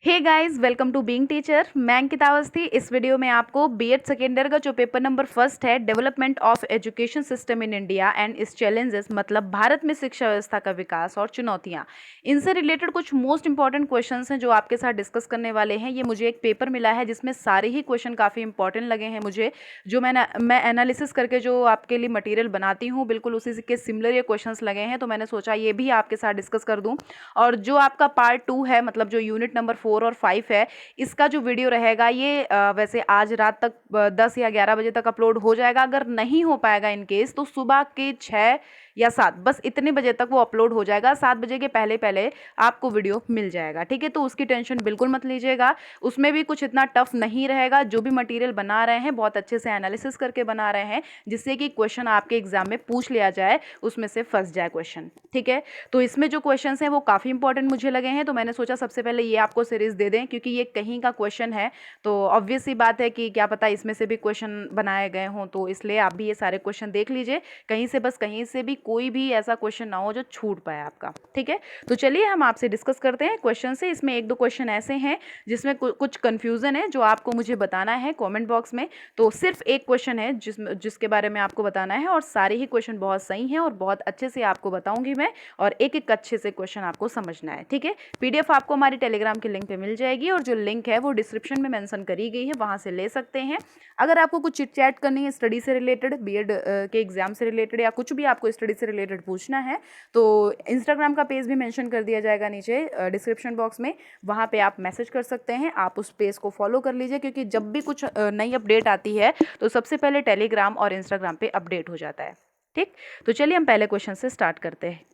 Hey guys, welcome to being teacher. मैं अंकिता अवस्थी। इस video में आपको बीएड सेकेंड ईयर का जो पेपर नंबर फर्स्ट है, development of education system in India and इस चैलेंजेस, मतलब भारत में शिक्षा व्यवस्था का विकास और चुनौतियां, इनसे रिलेटेड कुछ मोस्ट इंपॉर्टेंट क्वेश्चंस हैं जो आपके साथ डिस्कस करने वाले हैं। ये मुझे एक पेपर मिला है जिसमें सारे ही क्वेश्चन काफ़ी इंपॉर्टेंट लगे हैं मुझे। जो मैं एनालिसिस करके जो आपके लिए मटीरियल बनाती हूँ, बिल्कुल उसी के सिमिलर ये क्वेश्चन लगे हैं, तो मैंने सोचा ये भी आपके साथ डिस्कस कर दूँ। और जो आपका पार्ट 2 है, मतलब जो यूनिट नंबर 4 और 5 है, इसका जो वीडियो रहेगा ये वैसे आज रात तक 10 या 11 बजे तक अपलोड हो जाएगा। अगर नहीं हो पाएगा इन केस, तो सुबह के 6 या 7, बस इतने बजे तक वो अपलोड हो जाएगा। 7 बजे के पहले पहले आपको वीडियो मिल जाएगा, ठीक है। तो उसकी टेंशन बिल्कुल मत लीजिएगा। उसमें भी कुछ इतना टफ नहीं रहेगा। जो भी मटेरियल बना रहे हैं बहुत अच्छे से एनालिसिस करके बना रहे हैं, जिससे कि क्वेश्चन आपके एग्जाम में पूछ लिया जाए, उसमें से फंस जाए क्वेश्चन, ठीक है। तो इसमें जो क्वेश्चन हैं वो काफ़ी इंपॉर्टेंट मुझे लगे हैं, तो मैंने सोचा सबसे पहले ये आपको सीरीज दे दें, क्योंकि ये कहीं का क्वेश्चन है। तो ऑब्वियस सी बात है कि क्या पता इसमें से भी क्वेश्चन बनाए गए हों, तो इसलिए आप भी ये सारे क्वेश्चन देख लीजिए। कहीं से बस कहीं से भी कोई भी ऐसा क्वेश्चन ना हो जो छूट पाए आपका, ठीक है। तो चलिए हम आपसे डिस्कस करते हैं क्वेश्चन से। इसमें एक दो क्वेश्चन ऐसे हैं जिसमें कुछ कन्फ्यूज़न है, जो आपको मुझे बताना है कॉमेंट बॉक्स में। तो सिर्फ एक क्वेश्चन है जिसके बारे में आपको बताना है, और सारे ही क्वेश्चन बहुत सही हैं और बहुत अच्छे से आपको बताऊंगी मैं, और एक एक अच्छे से क्वेश्चन आपको समझना है, ठीक है। पीडीएफ आपको हमारी टेलीग्राम के लिंक पे मिल जाएगी, और जो लिंक है वो डिस्क्रिप्शन में मेंशन करी गई है, वहां से ले सकते हैं। अगर आपको कुछ चिट चैट करनी है स्टडी से रिलेटेड, बीएड के एग्जाम से रिलेटेड, या कुछ भी आपको स्टडी से रिलेटेड पूछना है, तो इंस्टाग्राम का पेज भी मेंशन कर दिया जाएगा नीचे डिस्क्रिप्शन बॉक्स में। वहाँ पे आप मैसेज कर सकते हैं। आप उस पेज को फॉलो कर लीजिए, क्योंकि जब भी कुछ नई अपडेट आती है तो सबसे पहले टेलीग्राम और इंस्टाग्राम पे अपडेट हो जाता है, ठीक। तो चलिए हम पहले क्वेश्चन से स्टार्ट करते हैं।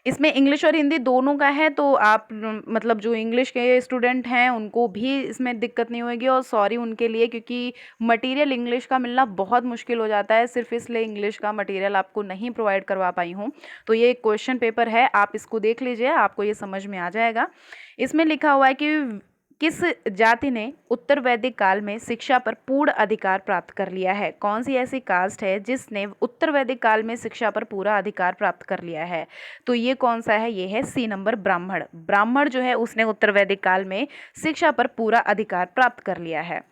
इसमें इंग्लिश और हिंदी दोनों का है, तो आप मतलब जो इंग्लिश के स्टूडेंट हैं उनको भी इसमें दिक्कत नहीं होगी, और सॉरी उनके लिए, क्योंकि मटेरियल इंग्लिश का मिलना बहुत मुश्किल हो जाता है। सिर्फ इसलिए इंग्लिश का मटेरियल आपको नहीं प्रोवाइड करवा पाई हूँ। तो ये एक क्वेश्चन पेपर है, आप इसको देख लीजिए, आपको ये समझ में आ जाएगा। इसमें लिखा हुआ है कि किस जाति ने उत्तर वैदिक काल में शिक्षा पर पूर्ण अधिकार प्राप्त कर लिया है। कौन सी ऐसी कास्ट है जिसने उत्तर वैदिक काल में शिक्षा पर पूरा अधिकार प्राप्त कर लिया है? तो ये कौन सा है? ये है सी नंबर, ब्राह्मण। ब्राह्मण जो है उसने उत्तर वैदिक काल में शिक्षा पर पूरा अधिकार प्राप्त कर लिया है।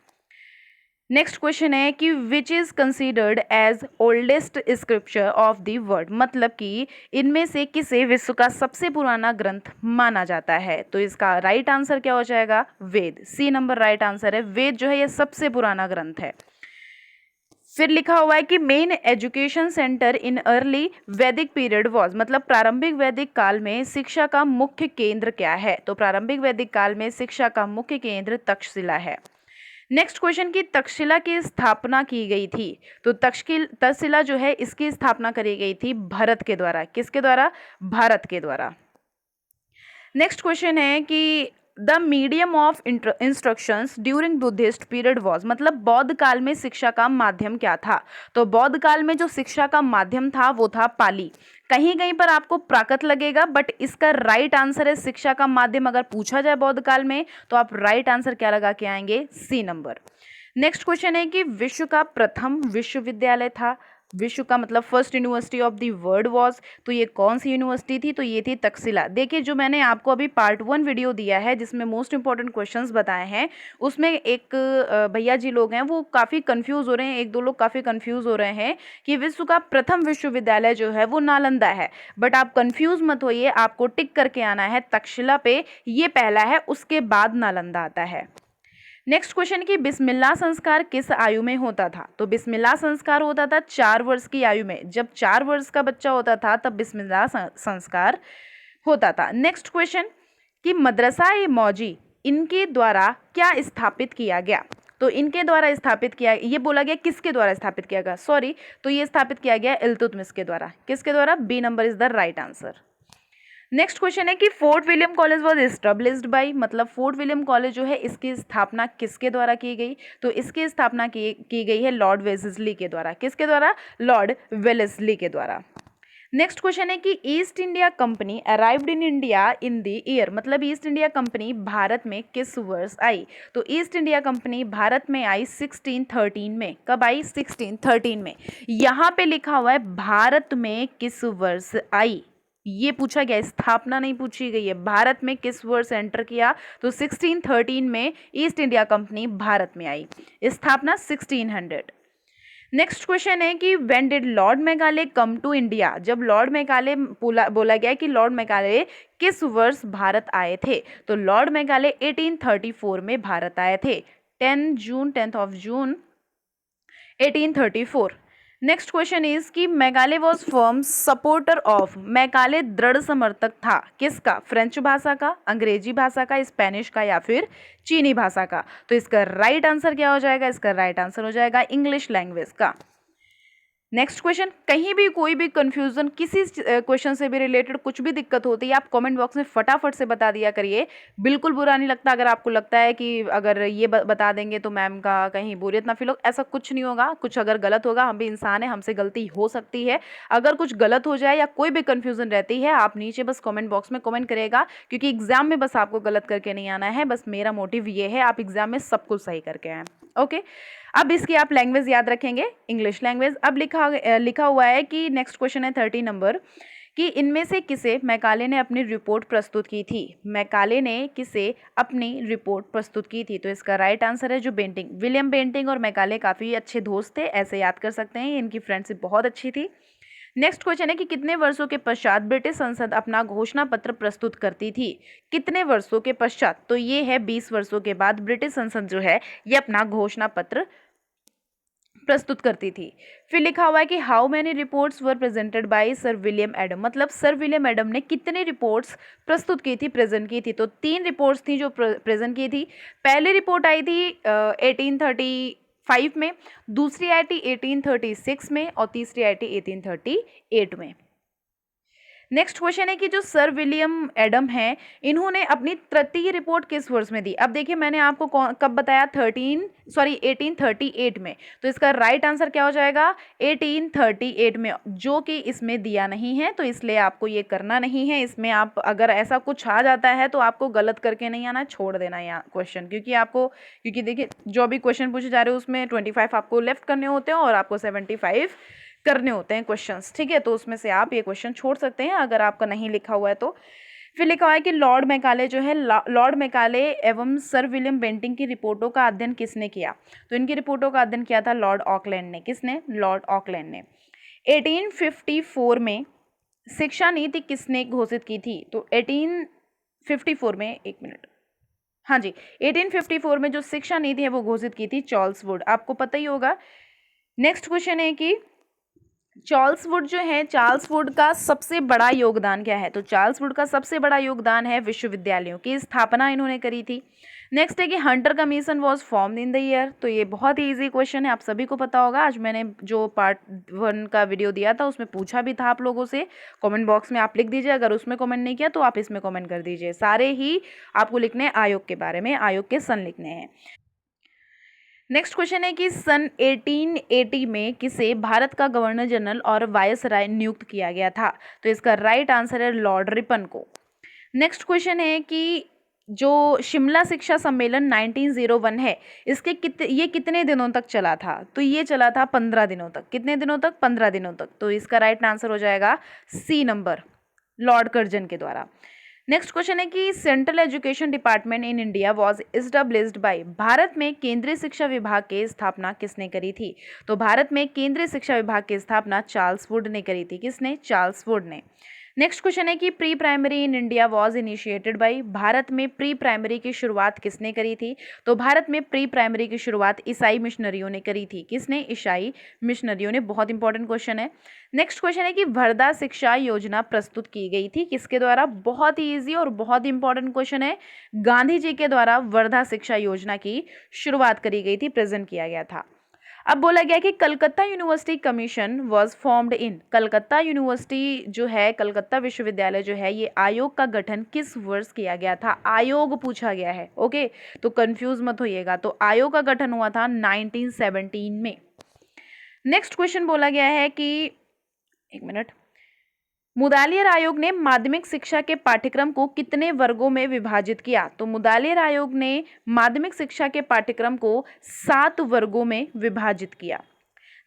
नेक्स्ट क्वेश्चन है कि which is considered as oldest scripture of the world, मतलब कि इनमें से किसे विश्व का सबसे पुराना ग्रंथ माना जाता है? तो इसका राइट आंसर क्या हो जाएगा? वेद। सी नंबर राइट आंसर है। वेद जो है ये सबसे पुराना ग्रंथ है। फिर लिखा हुआ है कि main education centre in early वैदिक पीरियड वाज, मतलब प्रारंभिक वैदिक काल में शिक्षा का मुख्य केंद्र क्या है? तो प्रारंभिक वैदिक काल में शिक्षा का मुख्य केंद्र तक्षशिला है। नेक्स्ट क्वेश्चन की तक्षशिला की स्थापना की गई थी। तो तक्षशिला जो है इसकी स्थापना करी गई थी भरत के द्वारा। किसके द्वारा? भारत के द्वारा। नेक्स्ट क्वेश्चन है कि the medium of instructions during Buddhist period was, मतलब बौद्ध काल में शिक्षा का माध्यम क्या था? तो बौद्ध काल में जो शिक्षा का माध्यम था वो था पाली। कहीं कहीं पर आपको प्राकृत लगेगा, बट इसका राइट आंसर है शिक्षा का माध्यम। अगर पूछा जाए बौद्ध काल में, तो आप राइट आंसर क्या लगा के आएंगे? सी नंबर। नेक्स्ट क्वेश्चन है कि विश्व का प्रथम विश्वविद्यालय था। विश्व का मतलब first university of the world was, तो ये कौन सी यूनिवर्सिटी थी? तो ये थी तक्षशिला। देखिए, जो मैंने आपको अभी पार्ट 1 वीडियो दिया है जिसमें मोस्ट इंपॉर्टेंट क्वेश्चंस बताए हैं, उसमें एक भैया जी लोग हैं वो काफ़ी कंफ्यूज हो रहे हैं, एक दो लोग काफ़ी कंफ्यूज हो रहे हैं कि विश्व का प्रथम विश्वविद्यालय जो है वो नालंदा है। बट आप कंफ्यूज मत होइए, आपको टिक करके आना है तक्षशिला पे, ये पहला है, उसके बाद नालंदा आता है। नेक्स्ट क्वेश्चन की बिस्मिल्लाह संस्कार किस आयु में होता था? तो बिस्मिल्लाह संस्कार होता था 4 वर्ष की आयु में। जब 4 वर्ष का बच्चा होता था तब बिस्मिल्लाह संस्कार होता था। नेक्स्ट क्वेश्चन कि मदरसा ए मौजी इनके द्वारा क्या स्थापित किया गया? तो इनके द्वारा स्थापित किया, ये बोला गया किसके द्वारा स्थापित किया गया, सॉरी, तो ये स्थापित किया गया इल्तुतमिश के द्वारा। किसके द्वारा? B number is the right answer. Next question है कि Fort William College was established by, मतलब फोर्ट विलियम कॉलेज जो है इसकी स्थापना किसके द्वारा की गई? तो इसकी स्थापना की गई है लॉर्ड वेलेस्ली के द्वारा। किसके द्वारा? लॉर्ड वेलेस्ली के द्वारा। नेक्स्ट क्वेश्चन है कि east India company arrived in India in the year, मतलब ईस्ट इंडिया कंपनी भारत में किस वर्ष आई? तो ईस्ट इंडिया कंपनी भारत में आई 1613 में। कब आई? 1613 में। यहाँ पे लिखा हुआ है भारत में किस वर्ष आई। ये पूछा गया, स्थापना नहीं पूछी गई है। भारत में किस वर्ष एंटर किया, तो 1613 में ईस्ट इंडिया कंपनी भारत में आई। स्थापना 1600। नेक्स्ट क्वेश्चन है कि when did Lord Macaulay come to India, जब लॉर्ड मेकाले बोला गया कि लॉर्ड मेकाले किस वर्ष भारत आए थे, तो लॉर्ड मेकाले 1834 में भारत आए थे, 10 of June 1834। Next question is कि Macaulay was firm supporter of, Macaulay दृढ़ समर्थक था किसका, फ्रेंच भाषा का, अंग्रेजी भाषा का, स्पेनिश का या फिर चीनी भाषा का। तो इसका राइट आंसर क्या हो जाएगा, इसका राइट आंसर हो जाएगा इंग्लिश लैंग्वेज का। नेक्स्ट क्वेश्चन, कहीं भी कोई भी कंफ्यूजन किसी क्वेश्चन से भी रिलेटेड कुछ भी दिक्कत होती है आप कमेंट बॉक्स में फटाफट से बता दिया करिए, बिल्कुल बुरा नहीं लगता अगर आपको लगता है कि अगर ये बता देंगे तो मैम का कहीं बोरियत ना फील हो, ऐसा कुछ नहीं होगा। कुछ अगर गलत होगा, हम भी इंसान है, हमसे गलती हो सकती है। अगर कुछ गलत हो जाए या कोई भी कन्फ्यूजन रहती है, आप नीचे बस कॉमेंट बॉक्स में कॉमेंट करेगा, क्योंकि एग्जाम में बस आपको गलत करके नहीं आना है, बस मेरा मोटिव ये है आप एग्जाम में सब कुछ सही करके आए। ओके, अब इसकी आप लैंग्वेज याद रखेंगे, इंग्लिश लैंग्वेज। अब लिखा हुआ है कि नेक्स्ट क्वेश्चन है 30 नंबर, कि इनमें से किसे मैकाले ने अपनी रिपोर्ट प्रस्तुत की थी। मैकाले ने किसे अपनी रिपोर्ट प्रस्तुत की थी, तो इसका राइट आंसर है जो बेंटिंग। विलियम बेंटिंग और मैकाले काफ़ी अच्छे दोस्त थे, ऐसे याद कर सकते हैं, इनकी फ्रेंडशिप बहुत अच्छी थी। नेक्स्ट क्वेश्चन है कि कितने वर्षों के पश्चात ब्रिटिश संसद अपना घोषणा पत्र प्रस्तुत करती थी। कितने वर्षों के पश्चात, तो ये है 20 वर्षों के बाद ब्रिटिश संसद जो है ये अपना घोषणा पत्र प्रस्तुत करती थी। फिर लिखा हुआ है कि how many reports were presented by sir William Adam, मतलब सर विलियम एडम ने कितनी रिपोर्ट्स प्रस्तुत की थी, प्रेजेंट की थी। तो 3 रिपोर्ट्स थी जो प्रेजेंट की थी। पहली रिपोर्ट आई थी 1835 में, दूसरी आई थी 1836 में और तीसरी आई थी 1838 में। नेक्स्ट क्वेश्चन है कि जो सर विलियम एडम हैं इन्होंने अपनी तृतीय रिपोर्ट किस वर्ष में दी। अब देखिए मैंने आपको कब बताया, 1838 में, तो इसका राइट आंसर क्या हो जाएगा 1838 में, जो कि इसमें दिया नहीं है, तो इसलिए आपको ये करना नहीं है। इसमें आप अगर ऐसा कुछ आ जाता है तो आपको गलत करके नहीं आना, छोड़ देना यहाँ क्वेश्चन, क्योंकि देखिए जो भी क्वेश्चन पूछे जा रहे हैं उसमें 25 आपको लेफ्ट करने होते हैं और आपको 75 करने होते हैं क्वेश्चंस, ठीक है। तो उसमें से आप ये क्वेश्चन छोड़ सकते हैं अगर आपका नहीं लिखा हुआ है तो। फिर लिखा हुआ है कि लॉर्ड मेकाले जो है, लॉर्ड मेकाले एवं सर विलियम बेंटिंग की रिपोर्टों का अध्ययन किसने किया, तो इनकी रिपोर्टों का अध्ययन किया था लॉर्ड ऑकलैंड ने। किसने, लॉर्ड ऑकलैंड ने। 1854 में शिक्षा नीति किसने घोषित की थी, तो 1854 में, एक मिनट, हाँ जी, 1854 में जो शिक्षा नीति है वो घोषित की थी चार्ल्स वुड, आपको पता ही होगा। नेक्स्ट क्वेश्चन है कि चार्ल्स वुड जो है, चार्ल्स वुड का सबसे बड़ा योगदान क्या है, तो चार्ल्स वुड का सबसे बड़ा योगदान है विश्वविद्यालयों की स्थापना इन्होंने करी थी। नेक्स्ट है कि Hunter commission was formed in the year, तो ये बहुत ही इजी क्वेश्चन है, आप सभी को पता होगा। आज मैंने जो पार्ट 1 का वीडियो दिया था उसमें पूछा भी था आप लोगों से, कमेंट बॉक्स में आप लिख दीजिए, अगर उसमें कमेंट नहीं किया तो आप इसमें कमेंट कर दीजिए। सारे ही आपको लिखने हैं आयोग के बारे में, आयोग के सन लिखने हैं। नेक्स्ट क्वेश्चन है कि सन 1880 में किसे भारत का गवर्नर जनरल और वायसराय नियुक्त किया गया था, तो इसका राइट आंसर है लॉर्ड रिपन को। नेक्स्ट क्वेश्चन है कि जो शिमला शिक्षा सम्मेलन 1901 है इसके ये कितने दिनों तक चला था, तो ये चला था 15 दिनों तक। कितने दिनों तक, 15 दिनों तक, तो इसका राइट आंसर हो जाएगा सी नंबर, लॉर्ड कर्जन के द्वारा। नेक्स्ट क्वेश्चन है कि central education department in India was established bye, Bharat में केंद्रीय शिक्षा विभाग की स्थापना किसने करी थी, तो भारत में केंद्रीय शिक्षा विभाग की स्थापना चार्ल्स वुड ने करी थी। किसने, चार्ल्स वुड ने। नेक्स्ट क्वेश्चन है कि pre primary in India was initiated by, Bharat में प्री प्राइमरी की शुरुआत किसने करी थी, तो भारत में प्री प्राइमरी की शुरुआत ईसाई मिशनरियों ने करी थी। किसने, ईसाई मिशनरियों ने। बहुत इंपॉर्टेंट क्वेश्चन है। नेक्स्ट क्वेश्चन है कि वर्धा शिक्षा योजना प्रस्तुत की गई थी किसके द्वारा, बहुत ही ईजी और बहुत इंपॉर्टेंट क्वेश्चन है, गांधी जी के द्वारा वर्धा शिक्षा योजना की शुरुआत करी गई थी, प्रेजेंट किया गया था। अब बोला गया कि Calcutta university commission was formed in, Calcutta university जो है, कलकत्ता विश्वविद्यालय जो है, ये आयोग का गठन किस वर्ष किया गया था, आयोग पूछा गया है, ओके, तो कंफ्यूज मत होइएगा। तो आयोग का गठन हुआ था 1917 में। नेक्स्ट क्वेश्चन बोला गया है कि, एक मिनट, मुदालियर आयोग ने माध्यमिक शिक्षा के पाठ्यक्रम को कितने वर्गों में विभाजित किया, तो मुदालियर आयोग ने माध्यमिक शिक्षा के पाठ्यक्रम को 7 वर्गों में विभाजित किया।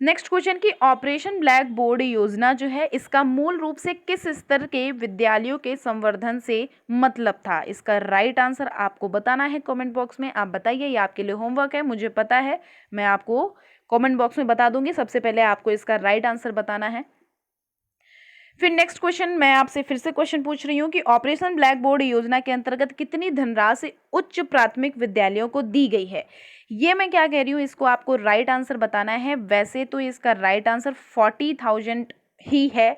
नेक्स्ट क्वेश्चन की ऑपरेशन ब्लैक बोर्ड योजना जो है इसका मूल रूप से किस स्तर के विद्यालयों के संवर्धन से मतलब था? इसका राइट आंसर आपको बताना है कमेंट बॉक्स में। आप बताइए, ये आपके लिए होमवर्क है, मुझे पता है, मैं आपको कमेंट बॉक्स में बता दूंगी। सबसे पहले आपको इसका राइट आंसर बताना है। फिर नेक्स्ट क्वेश्चन मैं आपसे फिर से क्वेश्चन पूछ रही हूँ कि ऑपरेशन ब्लैक बोर्ड योजना के अंतर्गत कितनी धनराशि उच्च प्राथमिक विद्यालयों को दी गई है? ये मैं क्या कह रही हूँ, इसको आपको राइट आंसर बताना है। वैसे तो इसका राइट आंसर 40,000 ही है।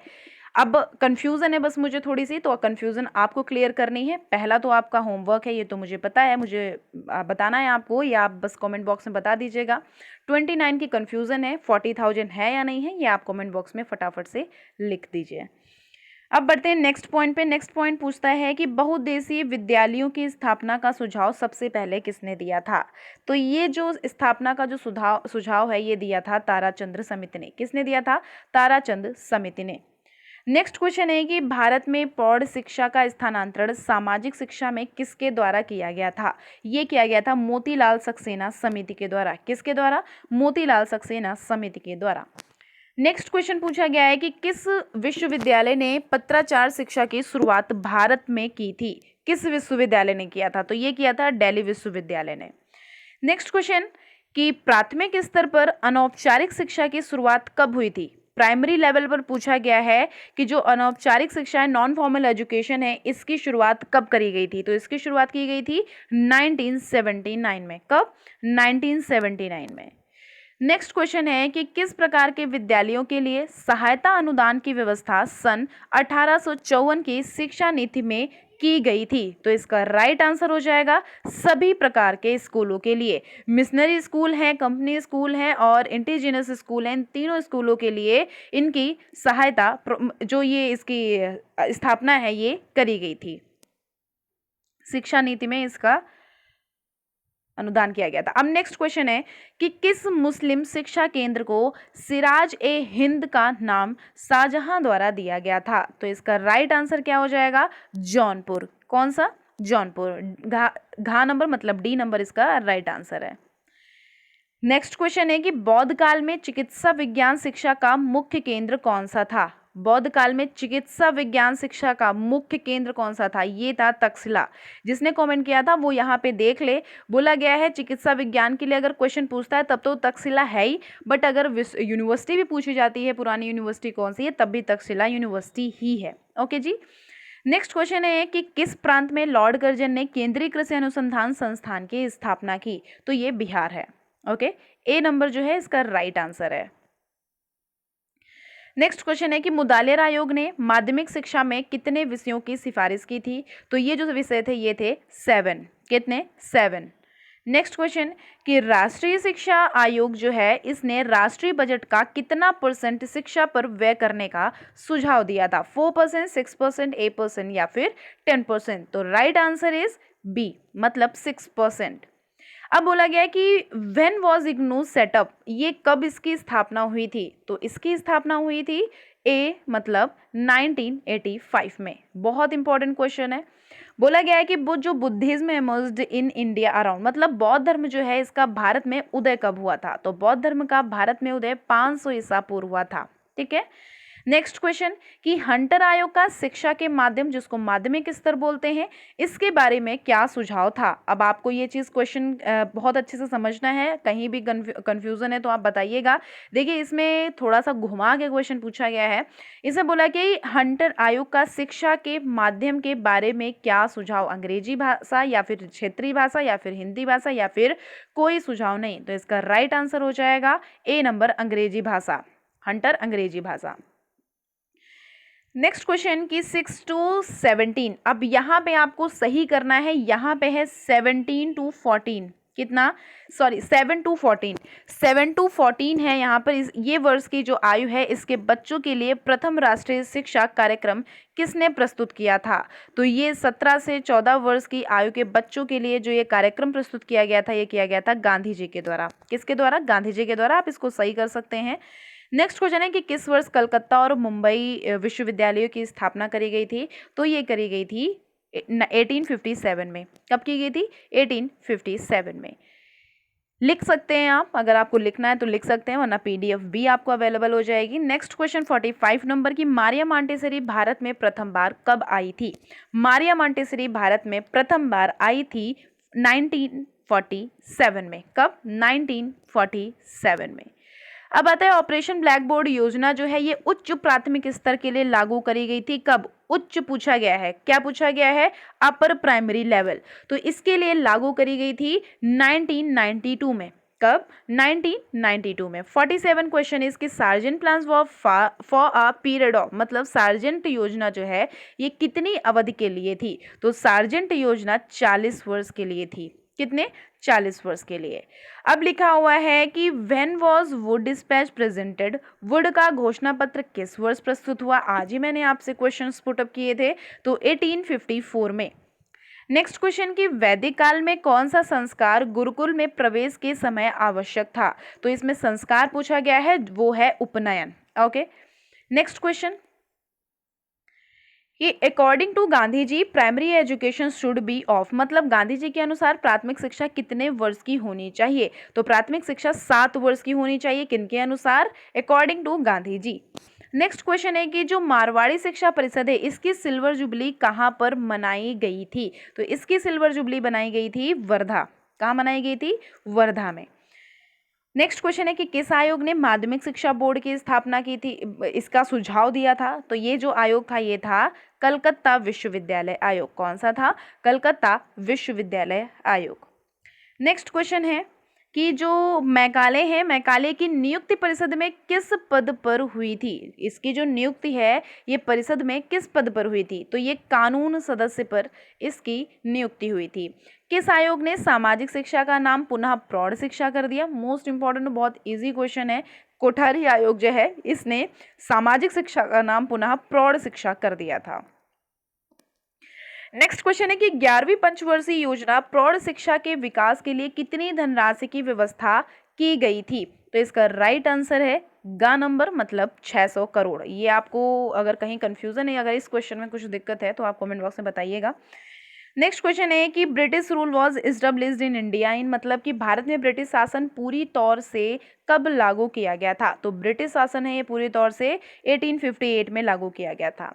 अब कंफ्यूजन है बस मुझे थोड़ी सी, तो कंफ्यूजन आपको क्लियर करनी है। पहला तो आपका होमवर्क है, ये तो मुझे पता है, मुझे बताना है आपको, या आप बस कमेंट बॉक्स में बता दीजिएगा। 29 की कंफ्यूजन है, 40,000 है या नहीं है, ये आप कमेंट बॉक्स में फटाफट से लिख दीजिए। अब बढ़ते हैं नेक्स्ट पॉइंट पे। नेक्स्ट पॉइंट पूछता है कि बहुउद्देशीय विद्यालयों की स्थापना का सुझाव सबसे पहले किसने दिया था? तो ये जो स्थापना का जो सुझाव है ये दिया था ताराचंद्र समिति ने। किसने दिया था? ताराचंद्र समिति ने। नेक्स्ट क्वेश्चन है कि भारत में प्रौढ़ शिक्षा का स्थानांतरण सामाजिक शिक्षा में किसके द्वारा किया गया था? ये किया गया था मोतीलाल सक्सेना समिति के द्वारा। किसके द्वारा? मोतीलाल सक्सेना समिति के द्वारा। नेक्स्ट क्वेश्चन पूछा गया है कि किस विश्वविद्यालय ने पत्राचार शिक्षा की शुरुआत भारत में की थी? किस विश्वविद्यालय ने किया था? तो ये किया था दिल्ली विश्वविद्यालय ने। नेक्स्ट क्वेश्चन कि प्राथमिक स्तर पर अनौपचारिक शिक्षा की शुरुआत कब हुई थी? प्राइमरी लेवल पर पूछा गया है कि जो अनौपचारिक शिक्षा है, नॉन फॉर्मल एजुकेशन है, इसकी शुरुआत कब करी गई थी? तो इसकी शुरुआत की गई थी 1979 में। कब? 1979 में। नेक्स्ट क्वेश्चन है कि किस प्रकार के विद्यालयों के लिए सहायता अनुदान की व्यवस्था सन 1854 की शिक्षा नीति में की गई थी? तो इसका राइट आंसर हो जाएगा सभी प्रकार के स्कूलों के लिए। मिशनरी स्कूल है, कंपनी स्कूल है और इंडिजिनस स्कूल है, इन तीनों स्कूलों के लिए इनकी सहायता जो ये इसकी स्थापना है ये करी गई थी। शिक्षा नीति में इसका अनुदान किया गया था। अब नेक्स्ट क्वेश्चन है कि किस मुस्लिम शिक्षा केंद्र को सिराज ए हिंद का नाम शाहजहां द्वारा दिया गया था? तो इसका राइट आंसर क्या हो जाएगा? जौनपुर। कौन सा? जौनपुर। घा नंबर मतलब डी नंबर इसका राइट आंसर है। नेक्स्ट क्वेश्चन है कि बौद्ध काल में चिकित्सा विज्ञान शिक्षा का मुख्य केंद्र कौन सा था? बौद्ध काल में चिकित्सा विज्ञान शिक्षा का मुख्य केंद्र कौन सा था? ये था तक्षशिला। जिसने कमेंट किया था वो यहाँ पे देख ले। बोला गया है चिकित्सा विज्ञान के लिए अगर क्वेश्चन पूछता है तब तो तक्षशिला है ही, बट अगर यूनिवर्सिटी भी पूछी जाती है पुरानी यूनिवर्सिटी कौन सी है, तब भी तक्षशिला यूनिवर्सिटी ही है। ओके जी। नेक्स्ट क्वेश्चन है कि किस प्रांत में लॉर्ड कर्जन ने केंद्रीय कृषि अनुसंधान संस्थान की स्थापना की? तो ये बिहार है। ओके, ए नंबर जो है इसका राइट आंसर है। नेक्स्ट क्वेश्चन है कि मुदालिर आयोग ने माध्यमिक शिक्षा में कितने विषयों की सिफारिश की थी? तो ये जो विषय थे ये थे 7। कितने? 7। नेक्स्ट क्वेश्चन कि राष्ट्रीय शिक्षा आयोग जो है इसने राष्ट्रीय बजट का कितना % शिक्षा पर व्यय करने का सुझाव दिया था? 4%, 6%, 8% या फिर 10%? तो राइट आंसर इज बी, मतलब 6%। अब बोला गया है कि व्हेन वाज इग्नू सेटअप, ये कब इसकी स्थापना हुई थी? तो इसकी स्थापना हुई थी ए मतलब 1985 में। बहुत इंपॉर्टेंट क्वेश्चन है। बोला गया है कि वो जो Buddhism emerged in India around, मतलब बौद्ध धर्म जो है इसका भारत में उदय कब हुआ था? तो बौद्ध धर्म का भारत में उदय 500 ईसा पूर्व हुआ था। ठीक है। नेक्स्ट क्वेश्चन कि हंटर आयोग का शिक्षा के माध्यम, जिसको माध्यमिक स्तर बोलते हैं, इसके बारे में क्या सुझाव था? अब आपको ये चीज़ क्वेश्चन बहुत अच्छे से समझना है, कहीं भी कंफ्यूजन है तो आप बताइएगा। देखिए इसमें थोड़ा सा घुमा के क्वेश्चन पूछा गया है। इसमें बोला कि हंटर आयोग का शिक्षा के माध्यम के बारे में क्या सुझाव? अंग्रेजी भाषा या फिर क्षेत्रीय भाषा या फिर हिंदी भाषा या फिर कोई सुझाव नहीं? तो इसका राइट आंसर हो जाएगा ए नंबर, अंग्रेजी भाषा। हंटर अंग्रेजी भाषा। नेक्स्ट क्वेश्चन की 6 to 17। अब यहाँ पे आपको सही करना है, यहाँ पे है 17 to 14। कितना? Sorry 7 to 14। 7 to 14 है यहाँ पर। ये वर्ष की जो आयु है इसके बच्चों के लिए प्रथम राष्ट्रीय शिक्षा कार्यक्रम किसने प्रस्तुत किया था? तो ये 17 से 14 वर्ष की आयु के बच्चों के लिए जो ये कार्यक्रम प्रस्तुत किया गया था, ये किया गया था गांधी जी के द्वारा। किसके द्वारा? गांधी जी के द्वारा। आप इसको सही कर सकते हैं। नेक्स्ट क्वेश्चन है कि किस वर्ष कलकत्ता और मुंबई विश्वविद्यालयों की स्थापना करी गई थी? तो ये करी गई थी 1857 में। कब की गई थी? 1857 में। लिख सकते हैं आप, अगर आपको लिखना है तो लिख सकते हैं, वरना पीडीएफ भी आपको अवेलेबल हो जाएगी। नेक्स्ट क्वेश्चन 45 नंबर की, मारिया मॉन्टेसरी भारत में प्रथम बार कब आई थी? मारिया मॉन्टेसरी भारत में प्रथम बार आई थी 1947 में। कब? 1947 में। अब आता है ऑपरेशन ब्लैक बोर्ड योजना जो है ये उच्च प्राथमिक स्तर के लिए लागू करी गई थी। कब? उच्च पूछा गया है, क्या पूछा गया है? Upper primary level. तो इसके लिए लागू करी गई थी 1992 में। कब? 1992 में। 47 क्वेश्चन इसके, sergeant plans for a period of, मतलब सार्जेंट योजना जो है ये कितनी अवधि के लिए थी? तो सार्जेंट योजना 40 वर्ष के लिए थी। कितने? 40 वर्ष के लिए। अब लिखा हुआ है कि when was Wood dispatch presented, would का घोषणा पत्र किस वर्ष प्रस्तुत हुआ? आज ही मैंने आपसे क्वेश्चंस पुट अप किए थे, तो 1854 में। नेक्स्ट क्वेश्चन की, वैदिक काल में कौन सा संस्कार गुरुकुल में प्रवेश के समय आवश्यक था? तो इसमें संस्कार पूछा गया है, वो है उपनयन। ओके, नेक्स्ट क्वेश्चन, कि according to Gandhi ji primary education should be of, मतलब गांधी जी के अनुसार प्राथमिक शिक्षा कितने वर्ष की होनी चाहिए? तो प्राथमिक शिक्षा 7 वर्ष की होनी चाहिए। किनके अनुसार? According to Gandhi ji. Next question है कि जो मारवाड़ी शिक्षा परिषद है इसकी सिल्वर जुबली कहाँ पर मनाई गई थी? तो इसकी सिल्वर जुबली बनाई गई थी वर्धा। कहाँ मनाई गई थी? वर्धा में। नेक्स्ट क्वेश्चन है कि किस आयोग ने माध्यमिक शिक्षा बोर्ड की स्थापना की थी, इसका सुझाव दिया था? तो ये जो आयोग था ये था कलकत्ता विश्वविद्यालय आयोग। कौन सा था? कलकत्ता विश्वविद्यालय आयोग। नेक्स्ट क्वेश्चन है कि जो मैकाले है, मैकाले की नियुक्ति परिषद में किस पद पर हुई थी? इसकी जो नियुक्ति है ये परिषद में किस पद पर हुई थी? तो ये कानून सदस्य पर इसकी नियुक्ति हुई थी। किस आयोग ने सामाजिक शिक्षा का नाम पुनः प्रौढ़ शिक्षा कर दिया? मोस्ट इंपॉर्टेंट, बहुत इजी क्वेश्चन है। कोठारी आयोग जो है इसने सामाजिक शिक्षा का नाम पुनः प्रौढ़ शिक्षा कर दिया था। नेक्स्ट क्वेश्चन है कि 11वीं पंचवर्षीय योजना प्रौढ़ शिक्षा के विकास के लिए कितनी धनराशि की व्यवस्था की गई थी? तो इसका राइट आंसर है ग नंबर, मतलब 600 करोड़। ये आपको अगर कहीं कंफ्यूजन है, अगर इस क्वेश्चन में कुछ दिक्कत है तो आप कमेंट बॉक्स में बताइएगा। नेक्स्ट क्वेश्चन है कि British rule was established in India इन, मतलब कि भारत में ब्रिटिश शासन पूरी तौर से कब लागू किया गया था? तो ब्रिटिश शासन है ये पूरी तौर से 1858 में लागू किया गया था।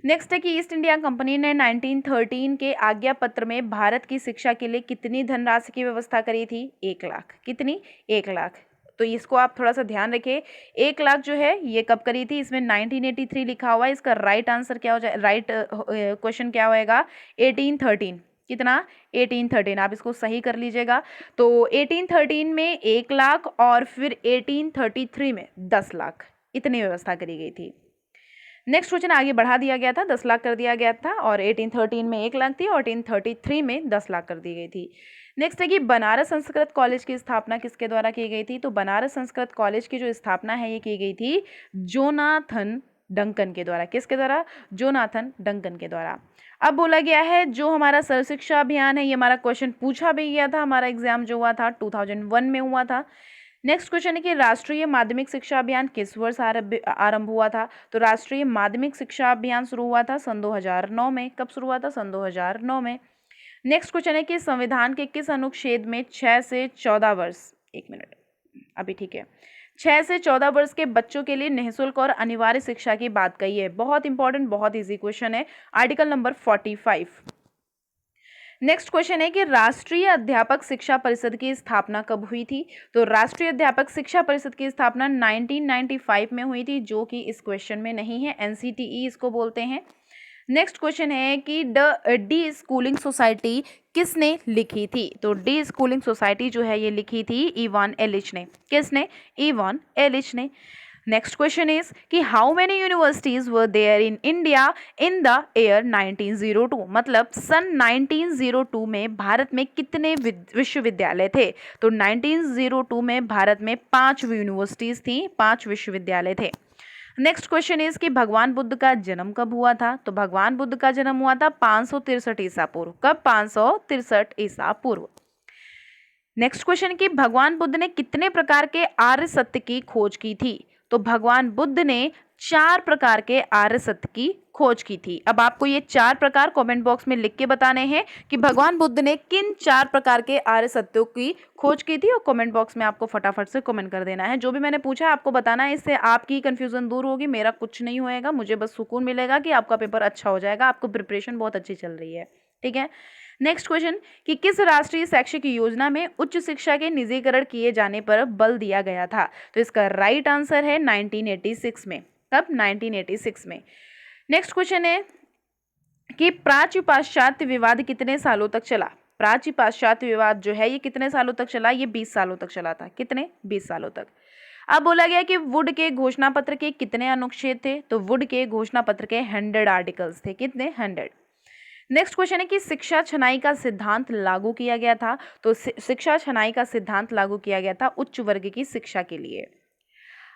नेक्स्ट है कि ईस्ट इंडिया कंपनी ने 1913 के आज्ञा पत्र में भारत की शिक्षा के लिए कितनी धनराशि की व्यवस्था करी थी? 1 लाख। कितनी? 1 लाख। तो इसको आप थोड़ा सा ध्यान रखें, 1 लाख जो है ये कब करी थी? इसमें 1983 लिखा हुआ है। इसका राइट आंसर क्या हो जाए, राइट क्वेश्चन क्या होएगा? 1813। कितना? 1813। आप इसको सही कर लीजिएगा। तो 1813 में 1 लाख और फिर 1833 में 10 लाख, इतनी व्यवस्था करी गई थी। नेक्स्ट क्वेश्चन आगे बढ़ा दिया गया था, 10 लाख कर दिया गया था, और 1813 में 1 लाख थी और 1833 में 10 लाख कर दी गई थी। नेक्स्ट है कि बनारस संस्कृत कॉलेज की स्थापना किसके द्वारा की गई थी? तो बनारस संस्कृत कॉलेज की जो स्थापना है ये की गई थी जोनाथन डंकन के द्वारा। किसके द्वारा? जोनाथन डंकन के द्वारा। अब बोला गया है जो हमारा सर्व शिक्षा अभियान है, ये हमारा क्वेश्चन पूछा भी गया था, हमारा एग्जाम जो हुआ था 2001 में हुआ था। नेक्स्ट क्वेश्चन है कि राष्ट्रीय माध्यमिक शिक्षा अभियान किस वर्ष आरंभ हुआ था? तो राष्ट्रीय माध्यमिक शिक्षा अभियान शुरू हुआ था सन 2009 में। कब शुरू हुआ था? सन 2009 में। नेक्स्ट क्वेश्चन है कि संविधान के किस अनुच्छेद में 6 से 14 वर्ष, एक मिनट अभी ठीक है, 6 से 14 वर्ष के बच्चों के लिए निःशुल्क और अनिवार्य शिक्षा की बात कही है? बहुत इंपॉर्टेंट, बहुत इजी क्वेश्चन है, आर्टिकल नंबर 45। नेक्स्ट क्वेश्चन है कि राष्ट्रीय अध्यापक शिक्षा परिषद की स्थापना कब हुई थी? तो राष्ट्रीय अध्यापक शिक्षा परिषद की स्थापना 1995 में हुई थी, जो कि इस क्वेश्चन में नहीं है, एनसीटीई इसको बोलते हैं। नेक्स्ट क्वेश्चन है कि डी स्कूलिंग सोसाइटी किसने लिखी थी? तो डी स्कूलिंग सोसाइटी जो है ये लिखी थी इवान एलिच ने। किसने? इवान एलिच ने। नेक्स्ट क्वेश्चन इज कि how many universities were there in India in the year 1902, मतलब सन 1902 में भारत में कितने विश्वविद्यालय थे? तो 1902 में भारत में 5 यूनिवर्सिटीज थी, 5 विश्वविद्यालय थे। नेक्स्ट क्वेश्चन इज कि भगवान बुद्ध का जन्म कब हुआ था? तो भगवान बुद्ध का जन्म हुआ था 563 ईसा पूर्व। कब? 563 ईसा पूर्व। नेक्स्ट क्वेश्चन कि भगवान बुद्ध ने कितने प्रकार के आर्य सत्य की खोज की थी? तो तो भगवान बुद्ध ने 4 प्रकार के आर्य सत्य की खोज की थी। अब आपको ये 4 प्रकार कमेंट बॉक्स में लिख के बताने हैं कि भगवान बुद्ध ने किन 4 प्रकार के आर्य सत्यों की खोज की थी, और कमेंट बॉक्स में आपको फटाफट से कमेंट कर देना है। जो भी मैंने पूछा आपको बताना है, इससे आपकी कंफ्यूजन दूर होगी, मेरा कुछ नहीं होएगा, मुझे बस सुकून मिलेगा कि आपका पेपर अच्छा हो जाएगा, आपको प्रिपरेशन बहुत अच्छी चल रही है। ठीक है, नेक्स्ट क्वेश्चन कि किस राष्ट्रीय शैक्षिक योजना में उच्च शिक्षा के निजीकरण किए जाने पर बल दिया गया था? तो इसका राइट आंसर है 1986 में। कब? 1986 में। नेक्स्ट क्वेश्चन है कि प्राच्य पाश्चात्य विवाद कितने सालों तक चला? प्राच्य पाश्चात्य विवाद जो है ये कितने सालों तक चला? ये 20 सालों तक चला था। कितने? 20 सालों तक। अब बोला गया कि वुड के घोषणा पत्र के कितने अनुच्छेद थे? तो वुड के घोषणा पत्र के 100 आर्टिकल्स थे। कितने? 100। नेक्स्ट क्वेश्चन है कि शिक्षा छनाई का सिद्धांत लागू किया गया था? तो शिक्षा छनाई का सिद्धांत लागू किया गया था उच्च वर्ग की शिक्षा के लिए।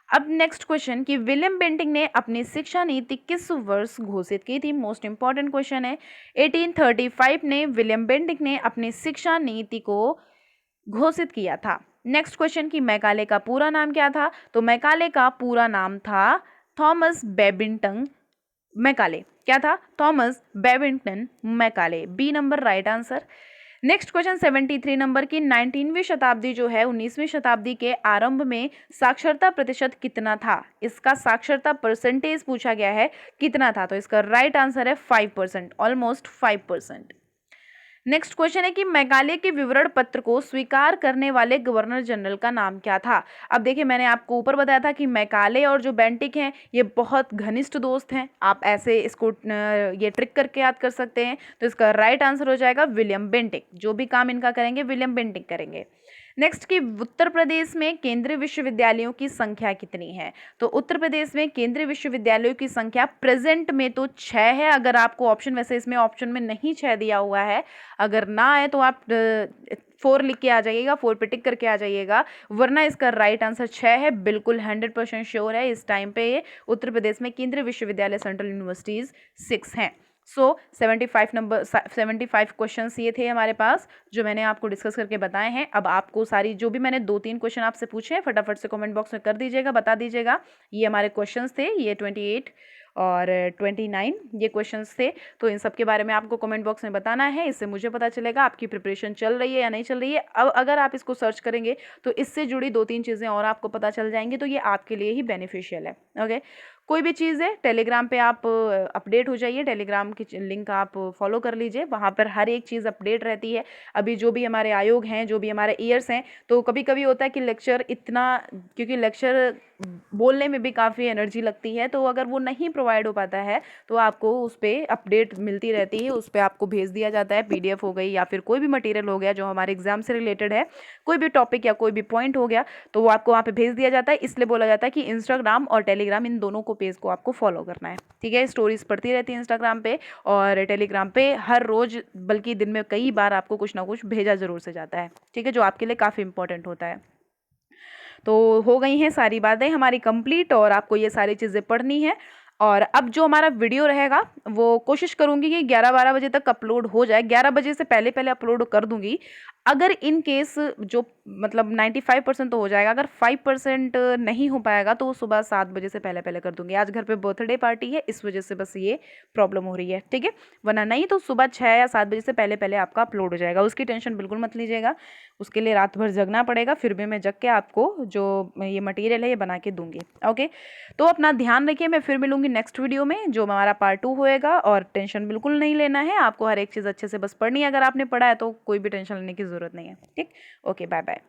अब नेक्स्ट क्वेश्चन कि विलियम बेंटिक ने अपनी शिक्षा नीति किस वर्ष घोषित की थी? मोस्ट इंपॉर्टेंट क्वेश्चन है। 1835 में विलियम बेंटिक ने अपनी शिक्षा नीति को घोषित किया था। नेक्स्ट क्वेश्चन कि मैकाले का पूरा नाम क्या था? तो मैकाले का पूरा नाम था थॉमस बेबिंगटन मैकाले। क्या था? Thomas Babington Macaulay. B number right answer. Next question 73 number की 19वीं शताब्दी जो है 19वीं शताब्दी के आरंभ में साक्षरता प्रतिशत कितना था? इसका साक्षरता परसेंटेज पूछा गया है, कितना था? तो इसका राइट आंसर है 5%, ऑलमोस्ट 5%। नेक्स्ट क्वेश्चन है कि मैकाले के विवरण पत्र को स्वीकार करने वाले गवर्नर जनरल का नाम क्या था? अब देखिए मैंने आपको ऊपर बताया था कि मैकाले और जो बेंटिक हैं ये बहुत घनिष्ठ दोस्त हैं। आप ऐसे इसको ये ट्रिक करके याद कर सकते हैं। तो इसका राइट आंसर हो जाएगा विलियम बेंटिक। जो भी काम इनका करेंगे विलियम बेंटिक करेंगे। नेक्स्ट कि उत्तर प्रदेश में केंद्रीय विश्वविद्यालयों की संख्या कितनी है? तो उत्तर प्रदेश में केंद्रीय विश्वविद्यालयों की संख्या प्रेजेंट में तो 6 है। अगर आपको ऑप्शन, वैसे इसमें ऑप्शन में नहीं 6 दिया हुआ है, अगर ना आए तो आप 4 लिख के आ जाइएगा, 4 पे टिक करके आ जाइएगा, वरना इसका राइट आंसर 6 है। बिल्कुल 100% श्योर है इस टाइम पे ये उत्तर प्रदेश में केंद्रीय विश्वविद्यालय सेंट्रल यूनिवर्सिटीज 6 हैं। सो 75 क्वेश्चंस ये थे हमारे पास जो मैंने आपको डिस्कस करके बताए हैं। अब आपको सारी जो भी मैंने 2-3 क्वेश्चन आपसे पूछे हैं फटाफट से कमेंट बॉक्स में कर दीजिएगा, बता दीजिएगा। ये हमारे क्वेश्चंस थे, ये 28 और 29 ये क्वेश्चंस थे। तो इन सब के बारे में आपको कमेंट बॉक्स में बताना है, इससे मुझे पता चलेगा आपकी प्रिपरेशन चल रही है या नहीं चल रही है। अब अगर आप इसको सर्च करेंगे तो इससे जुड़ी 2-3 चीज़ें और आपको पता चल जाएंगी, तो ये आपके लिए ही बेनिफिशियल है। ओके, कोई भी चीज़ है टेलीग्राम पे आप अपडेट हो जाइए, टेलीग्राम की लिंक आप फॉलो कर लीजिए, वहाँ पर हर एक चीज़ अपडेट रहती है। अभी जो भी हमारे आयोग हैं, जो भी हमारे ईयर्स हैं, तो कभी कभी होता है कि लेक्चर इतना, क्योंकि लेक्चर बोलने में भी काफ़ी एनर्जी लगती है, तो अगर वो नहीं प्रोवाइड हो पाता है तो आपको उस पर अपडेट मिलती रहती है, उस पर आपको भेज दिया जाता है, PDF हो गई या फिर कोई भी मटेरियल हो गया जो हमारे एग्जाम से रिलेटेड है, कोई भी टॉपिक या कोई भी पॉइंट हो गया तो वो आपको वहाँ पे भेज दिया जाता है। इसलिए बोला जाता है कि इंस्टाग्राम और टेलीग्राम इन दोनों को पेज को आपको फॉलो करना है। ठीक है, स्टोरीज पढ़ती रहती है इंस्टाग्राम पे और टेलीग्राम पे हर रोज, बल्कि दिन में कई बार आपको कुछ ना कुछ भेजा जरूर से जाता है। ठीक है, जो आपके लिए काफ़ी इंपॉर्टेंट होता है। तो हो गई हैं सारी बातें हमारी कंप्लीट और आपको ये सारी चीज़ें पढ़नी है। और अब जो हमारा वीडियो रहेगा वो कोशिश करूँगी कि 11-12 बजे तक अपलोड हो जाए, 11 बजे से पहले पहले अपलोड कर दूँगी। अगर इन केस जो मतलब 95% तो हो जाएगा, अगर 5% नहीं हो पाएगा तो सुबह 7 बजे से पहले पहले कर दूँगी। आज घर पे बर्थडे पार्टी है, इस वजह से बस ये प्रॉब्लम हो रही है। ठीक है, वरना नहीं तो सुबह 6 या 7 बजे से पहले पहले आपका अपलोड हो जाएगा, उसकी टेंशन बिल्कुल मत लीजिएगा। उसके लिए रात भर जगना पड़ेगा, फिर भी मैं जग के आपको जो ये मटेरियल है ये बना के दूँगी। ओके, तो अपना ध्यान रखिए, मैं फिर मिलूँगी नेक्स्ट वीडियो में जो हमारा पार्ट 2 होएगा। और टेंशन बिल्कुल नहीं लेना है, आपको हर एक चीज़ अच्छे से बस पढ़नी है। अगर आपने पढ़ा है तो कोई भी टेंशन लेने की ज़रूरत नहीं है। ठीक, ओके, बाय बाय।